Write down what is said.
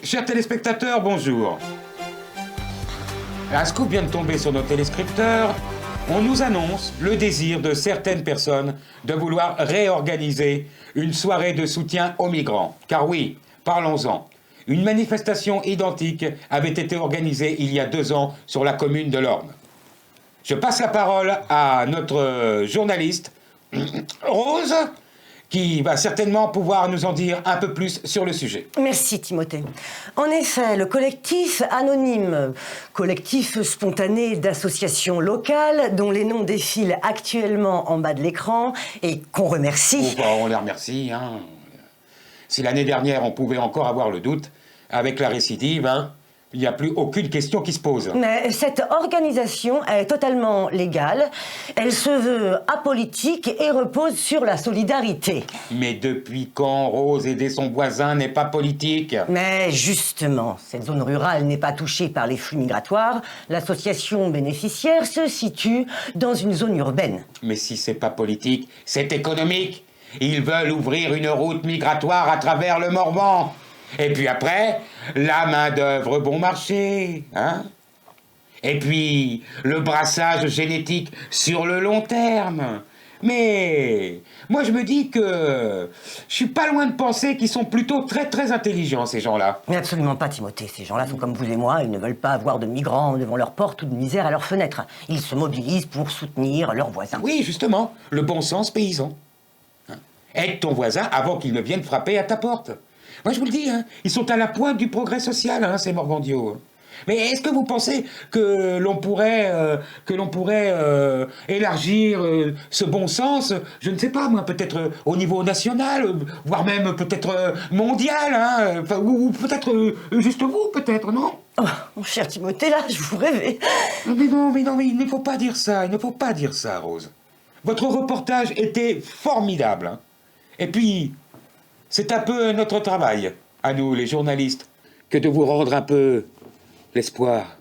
Chers téléspectateurs, bonjour. Un scoop vient de tomber sur nos téléscripteurs. On nous annonce le désir de certaines personnes de vouloir réorganiser une soirée de soutien aux migrants. Car oui, parlons-en. Une manifestation identique avait été organisée il y a 2 ans sur la commune de l'Orme. Je passe la parole à notre journaliste, Rose, qui va certainement pouvoir nous en dire un peu plus sur le sujet. Merci Timothée. En effet, le collectif anonyme, collectif spontané d'associations locales dont les noms défilent actuellement en bas de l'écran et qu'on remercie... Oh, bah, on les remercie. Hein. Si l'année dernière on pouvait encore avoir le doute, avec la récidive, il n'y a plus aucune question qui se pose. Mais cette organisation est totalement légale, elle se veut apolitique et repose sur la solidarité. Mais depuis quand Rose aider son voisin n'est pas politique? Mais justement, cette zone rurale n'est pas touchée par les flux migratoires. L'association bénéficiaire se situe dans une zone urbaine. Mais si c'est pas politique, c'est économique. Ils veulent ouvrir une route migratoire à travers le Morvan. Et puis après, la main-d'œuvre bon marché, hein? Et puis, le brassage génétique sur le long terme. Mais moi, je me dis que je suis pas loin de penser qu'ils sont plutôt très, très intelligents, ces gens-là. Mais absolument pas, Timothée. Ces gens-là sont comme vous et moi. Ils ne veulent pas avoir de migrants devant leur porte ou de misère à leurs fenêtres. Ils se mobilisent pour soutenir leurs voisins. Oui, justement, le bon sens paysan. Aide ton voisin avant qu'il ne vienne frapper à ta porte. Moi, je vous le dis, ils sont à la pointe du progrès social, ces Morvandiaux. Mais est-ce que vous pensez que l'on pourrait élargir ce bon sens, je ne sais pas, moi, peut-être au niveau national, voire même peut-être mondial, ou peut-être juste vous, peut-être, non? Oh, mon cher Timothée, là, je vous rêvais. Mais il ne faut pas dire ça, Rose. Votre reportage était formidable. Et puis, c'est un peu notre travail, à nous, les journalistes, que de vous rendre un peu l'espoir.